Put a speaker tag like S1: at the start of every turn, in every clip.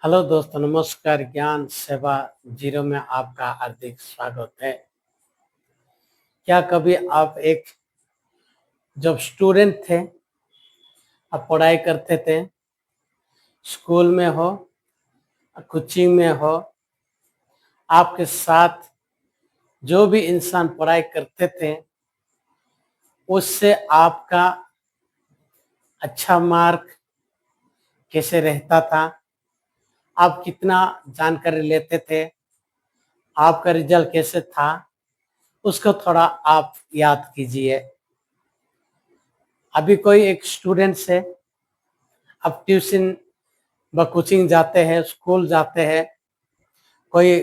S1: Hello दोस्तों, नमस्कार। ज्ञान सेवा जीरो में आपका हार्दिक स्वागत है। क्या कभी आप एक जब स्टूडेंट थे, आप पढ़ाई करते थे, स्कूल में हो, कोचिंग में हो, आपके साथ जो भी इंसान पढ़ाई करते थे उससे आपका अच्छा मार्क कैसे रहता था, आप कितना जानकारी लेते थे, आपका रिजल्ट कैसे था, उसको थोड़ा आप याद कीजिए। अभी कोई एक स्टूडेंट से आप ट्यूशन व कोचिंग जाते हैं, स्कूल जाते हैं, कोई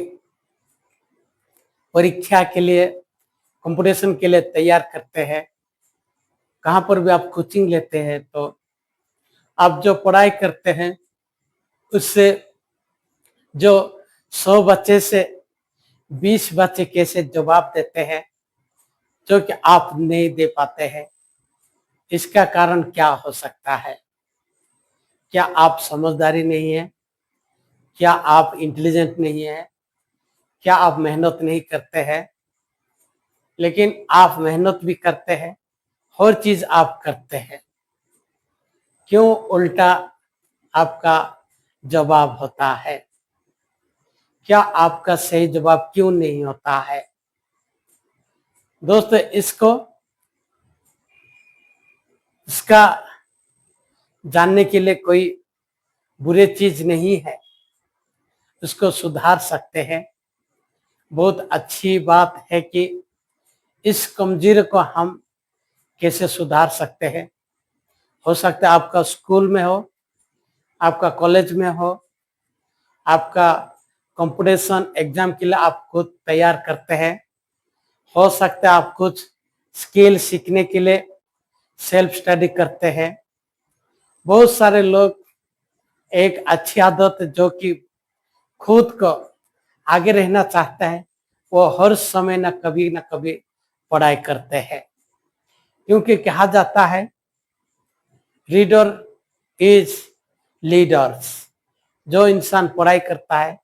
S1: परीक्षा के लिए, कंपटीशन के लिए तैयार करते हैं, कहाँ पर भी आप कोचिंग लेते हैं, तो आप जो पढ़ाई करते हैं उससे जो 100 बच्चे से 20 बच्चे कैसे जवाब देते हैं जो कि आप नहीं दे पाते हैं, इसका कारण क्या हो सकता है? क्या आप समझदारी नहीं है? क्या आप इंटेलिजेंट नहीं है? क्या आप मेहनत नहीं करते हैं? लेकिन आप मेहनत भी करते हैं, हर चीज आप करते हैं, क्यों उल्टा आपका जवाब होता है? क्या आपका सही जवाब क्यों नहीं होता है? दोस्तों, इसका जानने के लिए कोई बुरी चीज नहीं है, इसको सुधार सकते हैं। बहुत अच्छी बात है कि इस कमजोरी को हम कैसे सुधार सकते हैं। हो सकता है आपका स्कूल में हो, आपका कॉलेज में हो, आपका कंपटीशन एग्जाम के लिए आप खुद तैयार करते हैं। हो सकता है आप कुछ स्किल सीखने के लिए सेल्फ स्टडी करते हैं। बहुत सारे लोग एक अच्छी आदत जो कि खुद को आगे रहना चाहता है, वो हर समय न कभी पढ़ाई करते हैं, क्योंकि कहा जाता है रीडर इज लीडर्स। जो इंसान पढ़ाई करता है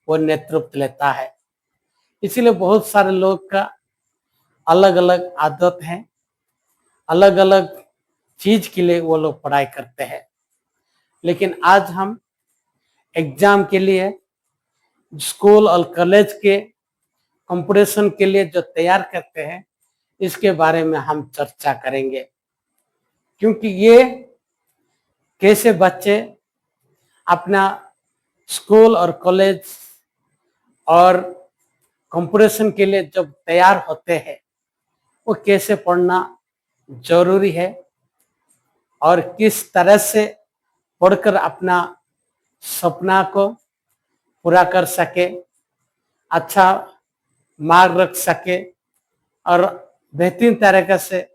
S1: वो नेतृत्व लेता है। इसीलिए बहुत सारे लोग का अलग अलग आदत है, अलग अलग चीज के लिए वो लोग पढ़ाई करते हैं। लेकिन आज हम एग्जाम के लिए, स्कूल और कॉलेज के कंपटीशन के लिए जो तैयार करते हैं, इसके बारे में हम चर्चा करेंगे। क्योंकि ये कैसे बच्चे अपना स्कूल और कॉलेज और कंपटीशन के लिए जब तैयार होते हैं, वो कैसे पढ़ना जरूरी है और किस तरह से पढ़कर अपना सपना को पूरा कर सके, अच्छा मार्ग रख सके और बेहतरीन तरीके से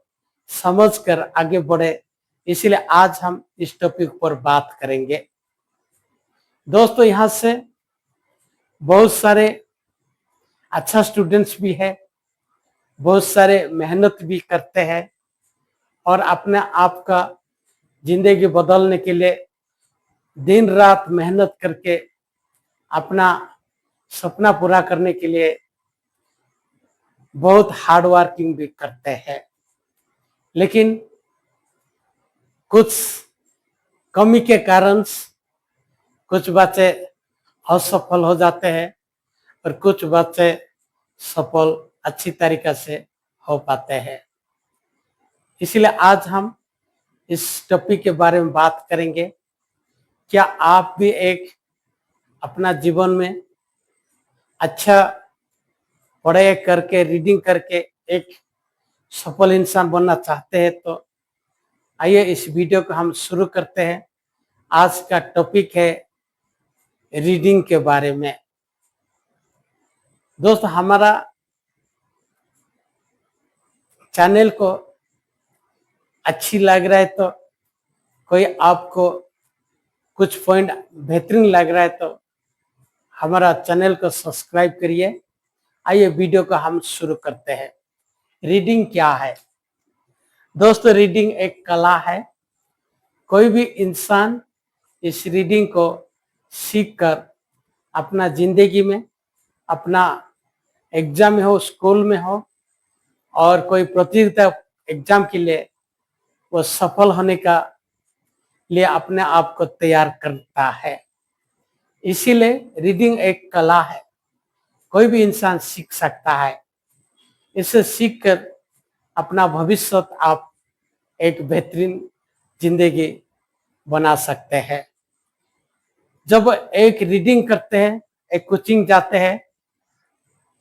S1: समझकर आगे बढ़े। इसीलिए आज हम इस टॉपिक पर बात करेंगे। दोस्तों, यहाँ से बहुत सारे अच्छा स्टूडेंट्स भी है, बहुत सारे मेहनत भी करते हैं और अपने आप का जिंदगी बदलने के लिए दिन रात मेहनत करके अपना सपना पूरा करने के लिए बहुत हार्ड वर्किंग भी करते हैं। लेकिन कुछ कमी के कारण कुछ बच्चे असफल हो जाते हैं और कुछ बच्चे सफल अच्छी तरीके से हो पाते हैं। इसलिए आज हम इस टॉपिक के बारे में बात करेंगे। क्या आप भी एक अपना जीवन में अच्छा पढ़ाई करके, रीडिंग करके एक सफल इंसान बनना चाहते हैं? तो आइए इस वीडियो को हम शुरू करते हैं। आज का टॉपिक है रीडिंग के बारे में। दोस्त, हमारा चैनल को अच्छी लग रहा है तो, कोई आपको कुछ पॉइंट बेहतरीन लग रहा है तो हमारा चैनल को सब्सक्राइब करिए। आइए वीडियो को हम शुरू करते हैं। रीडिंग क्या है? दोस्तों, रीडिंग एक कला है। कोई भी इंसान इस रीडिंग को सीख कर अपना जिंदगी में, अपना एग्जाम में हो, स्कूल में हो, और कोई प्रतियोगिता एग्जाम के लिए वो सफल होने का लिए अपने आप को तैयार करता है। इसीलिए रीडिंग एक कला है, कोई भी इंसान सीख सकता है। इसे सीखकर अपना भविष्य आप एक बेहतरीन जिंदगी बना सकते हैं। जब एक रीडिंग करते हैं, एक कोचिंग जाते हैं,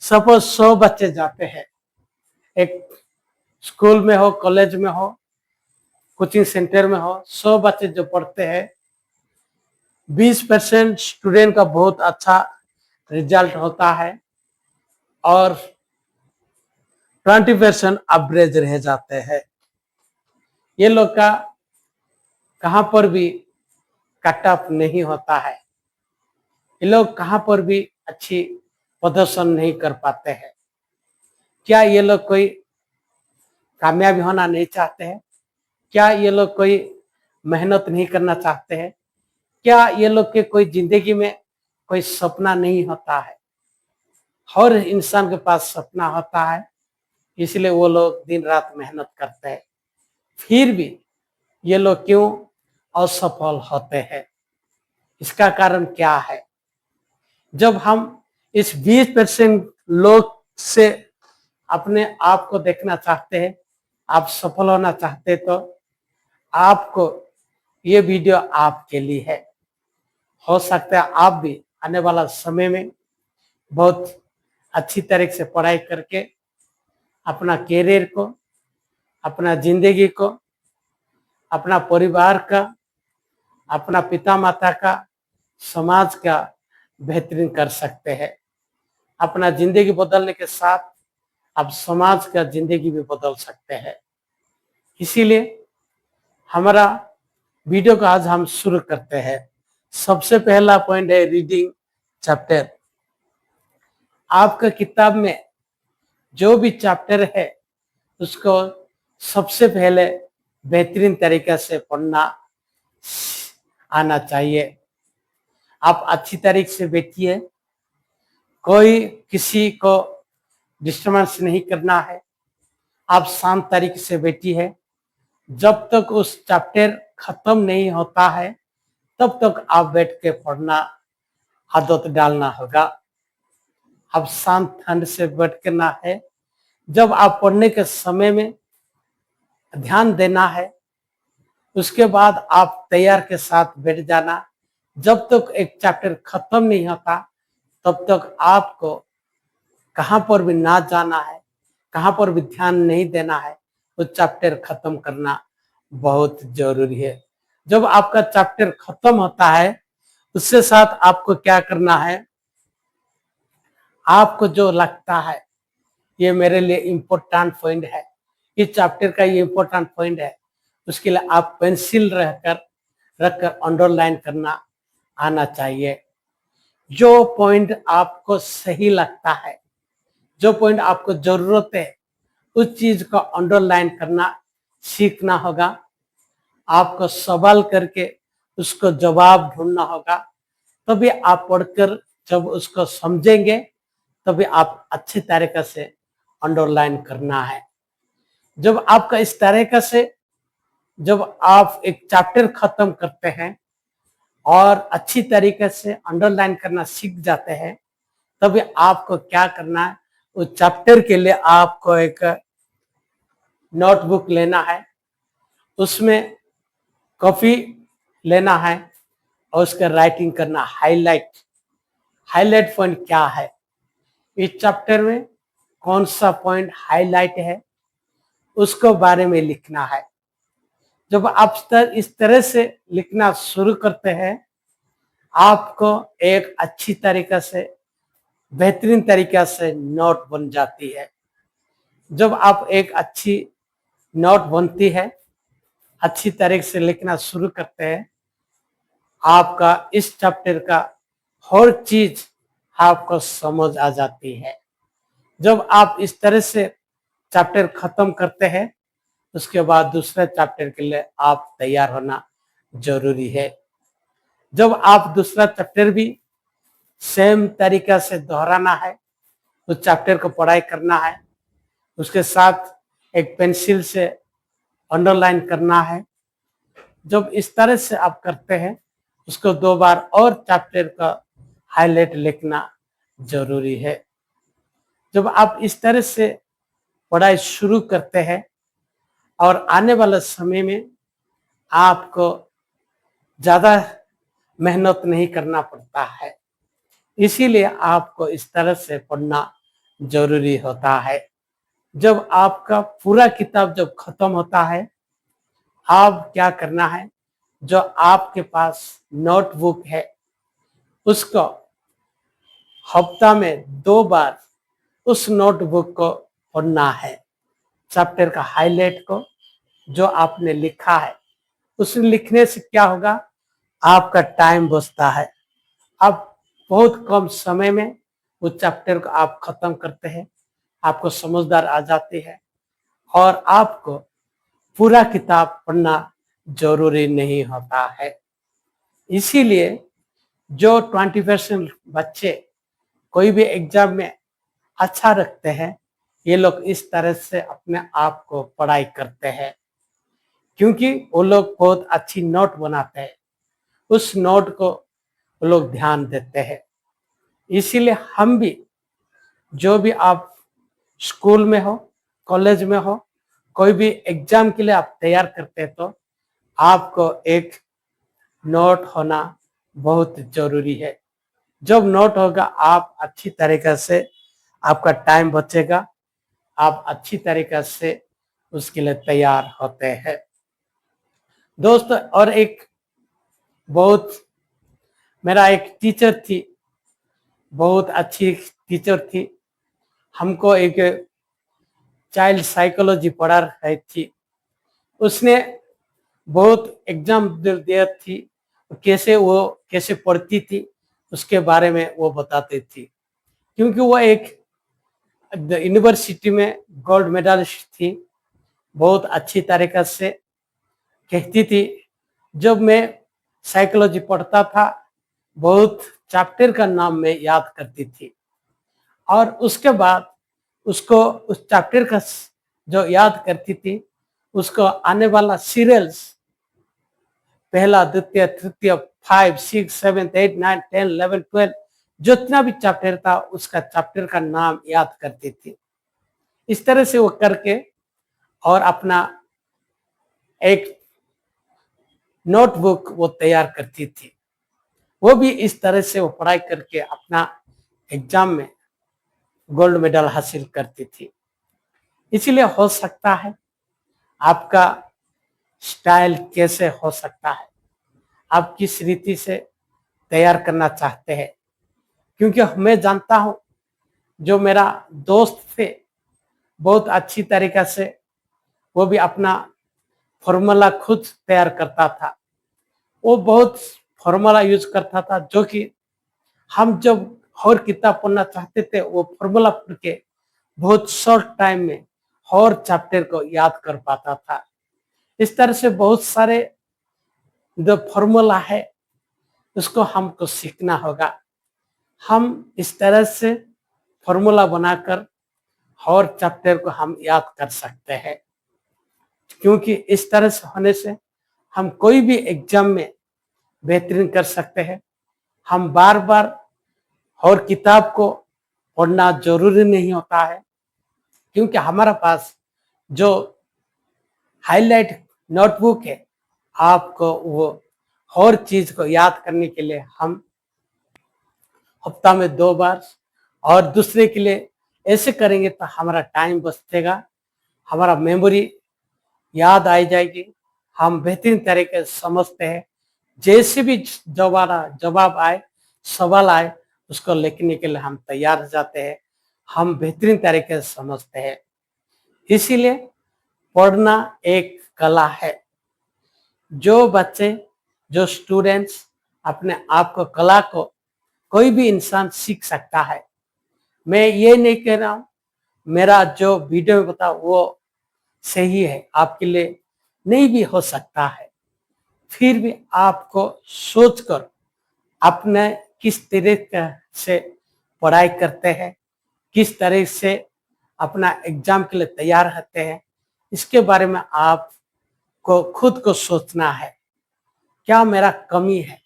S1: सपोज 100 बच्चे जाते हैं, एक स्कूल में हो, कॉलेज में हो, कोचिंग सेंटर में हो, 100 बच्चे जो पढ़ते हैं, 20% स्टूडेंट का बहुत अच्छा रिजल्ट होता है और 20% एवरेज रह जाते हैं। ये लोग का कहां पर भी कट ऑफ नहीं होता है, ये लोग कहां पर भी अच्छी प्रदर्शन नहीं कर पाते हैं। क्या ये लोग कोई कामयाबी होना नहीं चाहते हैं? क्या ये लोग कोई मेहनत नहीं करना चाहते हैं? क्या ये लोग के कोई जिंदगी में कोई सपना नहीं होता है? हर इंसान के पास सपना होता है, इसलिए वो लोग दिन रात मेहनत करते हैं। फिर भी ये लोग क्यों असफल होते हैं? इसका कारण क्या है? जब हम इस 20% लोग से अपने आप को देखना चाहते हैं, आप सफल होना चाहते हैं, तो आपको ये वीडियो आपके लिए है। हो सकता है आप भी आने वाला समय में बहुत अच्छी तरीके से पढ़ाई करके अपना कैरियर को, अपना जिंदगी को, अपना परिवार का, अपना पिता माता का, समाज का बेहतरीन कर सकते हैं। अपना जिंदगी बदलने के साथ आप समाज का जिंदगी भी बदल सकते हैं। इसीलिए हमारा वीडियो को आज हम शुरू करते हैं। सबसे पहला पॉइंट है रीडिंग चैप्टर। आपका किताब में जो भी चैप्टर है उसको सबसे पहले बेहतरीन तरीके से पढ़ना आना चाहिए। आप अच्छी तरीके से बैठिए, कोई किसी को डिस्टर्बेंस नहीं करना है, आप शांत तरीके से बैठिए। जब तक उस चैप्टर खत्म नहीं होता है तब तक आप बैठ के पढ़ना आदत डालना होगा। आप शांत ठंड से बैठ करना है। जब आप पढ़ने के समय में ध्यान देना है, उसके बाद आप तैयार के साथ बैठ जाना। जब तक एक चैप्टर खत्म नहीं होता तब तक आपको कहां पर भी ना जाना है, कहां पर भी ध्यान नहीं देना है। वो चैप्टर खत्म करना बहुत जरूरी है। जब आपका चैप्टर खत्म होता है उसके साथ आपको क्या करना है, आपको जो लगता है ये मेरे लिए इम्पोर्टेंट पॉइंट है, इस चैप्टर का ये इम्पोर्टेंट पॉइंट है, उसके लिए आप पेंसिल रखकर अंडरलाइन करना आना चाहिए। जो पॉइंट आपको सही लगता है, जो पॉइंट आपको जरूरत है, उस चीज को अंडरलाइन करना सीखना होगा। आपको सवाल करके उसको जवाब ढूंढना होगा, तभी आप पढ़कर जब उसको समझेंगे तभी आप अच्छे तरीके से अंडरलाइन करना है। जब आपका इस तरीके से जब आप एक चैप्टर खत्म करते हैं और अच्छी तरीके से अंडरलाइन करना सीख जाते हैं, तभी आपको क्या करना है, उस चैप्टर के लिए आपको एक नोटबुक लेना है, उसमें कॉपी लेना है और उसका राइटिंग करना। हाईलाइट पॉइंट क्या है, इस चैप्टर में कौन सा पॉइंट हाईलाइट है उसको बारे में लिखना है। जब आप इस तरह से लिखना शुरू करते हैं, आपको एक अच्छी तरीके से, बेहतरीन तरीके से नोट बन जाती है। जब आप एक अच्छी नोट बनती है, अच्छी तरीके से लिखना शुरू करते हैं, आपका इस चैप्टर का हर चीज आपको समझ आ जाती है। जब आप इस तरह से चैप्टर खत्म करते हैं, उसके बाद दूसरे चैप्टर के लिए आप तैयार होना जरूरी है। जब आप दूसरा चैप्टर भी सेम तरीका से दोहराना है, उस चैप्टर को पढ़ाई करना है, उसके साथ एक पेंसिल से अंडरलाइन करना है। जब इस तरह से आप करते हैं, उसको 2 बार और चैप्टर का हाईलाइट लिखना जरूरी है। जब आप इस तरह से पढ़ाई शुरू करते हैं और आने वाले समय में आपको ज्यादा मेहनत नहीं करना पड़ता है, इसीलिए आपको इस तरह से पढ़ना जरूरी होता है। जब आपका पूरा किताब जब खत्म होता है, आप क्या करना है, जो आपके पास नोटबुक है उसको हफ्ता में 2 बार उस नोटबुक को पढ़ना है। चैप्टर का हाईलाइट को जो आपने लिखा है, उस लिखने से क्या होगा, आपका टाइम बचता है। आप बहुत कम समय में उस चैप्टर को आप खत्म करते हैं, आपको समझदार आ जाती है और आपको पूरा किताब पढ़ना जरूरी नहीं होता है। इसीलिए जो 20% बच्चे कोई भी एग्जाम में अच्छा रखते हैं, ये लोग इस तरह से अपने आप को पढ़ाई करते हैं, क्योंकि वो लोग बहुत अच्छी नोट बनाते हैं, उस नोट को वो लोग ध्यान देते हैं। इसीलिए हम भी, जो भी आप स्कूल में हो, कॉलेज में हो, कोई भी एग्जाम के लिए आप तैयार करते हैं, तो आपको एक नोट होना बहुत जरूरी है। जब नोट होगा, आप अच्छी तरीके से, आपका टाइम बचेगा, आप अच्छी तरीके से उसके लिए तैयार होते हैं। दोस्तों, और एक बहुत, मेरा एक टीचर थी, बहुत अच्छी टीचर थी, हमको एक चाइल्ड साइकोलॉजी पढ़ा रही थी। उसने बहुत एग्जाम दिया थी, कैसे पढ़ती थी उसके बारे में वो बताती थी, क्योंकि वो एक यूनिवर्सिटी में गोल्ड मेडलिस्ट थी। बहुत अच्छी तरीके से कहती थी। जब मैं साइकोलॉजी पढ़ता था, बहुत चैप्टर का नाम मैं याद करती थी और उसके बाद उसको उस चैप्टर का जो याद करती थी, उसको आने वाला सीरियल्स, पहला, द्वितीय, तृतीय, 5, 6, 7, 8, 9, 10, 11, 12, जितना भी चैप्टर था उसका चैप्टर का नाम याद करती थी। इस तरह से वो करके और अपना एक नोटबुक वो तैयार करती थी। वो भी इस तरह से वो पढ़ाई करके अपना एग्जाम में गोल्ड मेडल हासिल करती थी। इसीलिए हो सकता है आपका स्टाइल कैसे हो सकता है, आप किस रीति से तैयार करना चाहते हैं, क्योंकि मैं जानता हूं, जो मेरा दोस्त थे, बहुत अच्छी तरीके से वो भी अपना फॉर्मूला खुद तैयार करता था। वो बहुत फॉर्मूला यूज करता था, जो कि हम जब और किताब पढ़ना चाहते थे, वो फॉर्मूला पढ़ के बहुत शॉर्ट टाइम में और चैप्टर को याद कर पाता था। इस तरह से बहुत सारे जो फॉर्मूला है उसको हमको सीखना होगा। हम इस तरह से फॉर्मूला बनाकर और चैप्टर को हम याद कर सकते हैं, क्योंकि इस तरह से होने से हम कोई भी एग्जाम में बेहतरीन कर सकते हैं। हम बार बार और किताब को पढ़ना जरूरी नहीं होता है, क्योंकि हमारा पास जो हाईलाइट नोटबुक है, आपको वो और चीज को याद करने के लिए हम हफ्ता में 2 बार और दूसरे के लिए ऐसे करेंगे तो हमारा टाइम बचेगा, हमारा मेमोरी याद आ जाएगी, हम बेहतरीन तरीके से समझते हैं। जैसे भी जवाब आए, सवाल आए, उसको लिखने के लिए हम तैयार हो जाते हैं, हम बेहतरीन तरीके से समझते हैं। इसीलिए पढ़ना एक कला है। जो बच्चे, जो स्टूडेंट्स अपने आप को, कला को कोई भी इंसान सीख सकता है। मैं ये नहीं कह रहा हूं मेरा जो वीडियो में बताओ वो सही है, आपके लिए नहीं भी हो सकता है, फिर भी आपको सोचकर आपने किस तरीके से पढ़ाई करते हैं, किस तरह से अपना एग्जाम के लिए तैयार रहते हैं, इसके बारे में आपको खुद को सोचना है। क्या मेरा कमी है?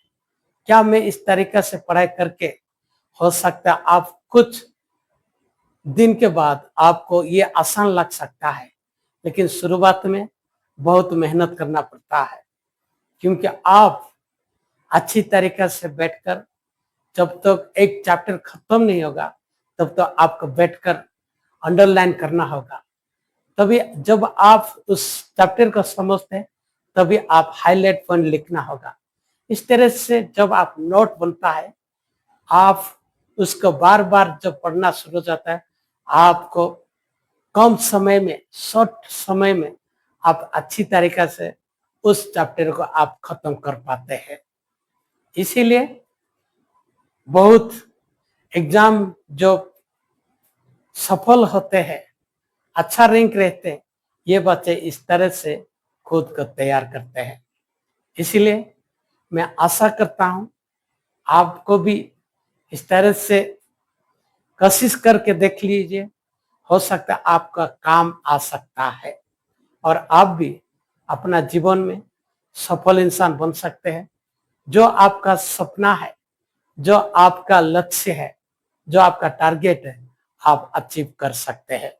S1: क्या मैं इस तरीके से पढ़ाई करके हो सकता है आप कुछ दिन के बाद आपको ये आसान लग सकता है, लेकिन शुरुआत में बहुत मेहनत करना पड़ता है, क्योंकि आप अच्छी तरीके से बैठकर जब तक एक चैप्टर खत्म नहीं होगा तब तो आपको बैठकर अंडरलाइन करना होगा। तभी जब आप उस चैप्टर को समझते हैं तभी आप हाईलाइट पॉइंट लिखना होगा। इस तरह से जब आप नोट बनता है, आप उसको बार बार जब पढ़ना शुरू हो जाता है, आपको कम समय में, शॉर्ट समय में आप अच्छी तरीके से उस चैप्टर को आप खत्म कर पाते हैं। इसीलिए बहुत एग्जाम जो सफल होते हैं, अच्छा रैंक रहते हैं, ये बच्चे इस तरह से खुद को तैयार करते हैं। इसीलिए मैं आशा करता हूं आपको भी इस तरह से कोशिश करके देख लीजिए, हो सकता है आपका काम आ सकता है और आप भी अपना जीवन में सफल इंसान बन सकते हैं। जो आपका सपना है, जो आपका लक्ष्य है, जो आपका टारगेट है, आप अचीव कर सकते हैं।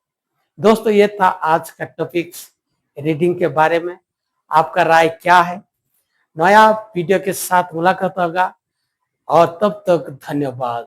S1: दोस्तों, ये था आज का टॉपिक्स रीडिंग के बारे में। आपका राय क्या है? नया वीडियो के साथ मुलाकात होगा और तब तक धन्यवाद।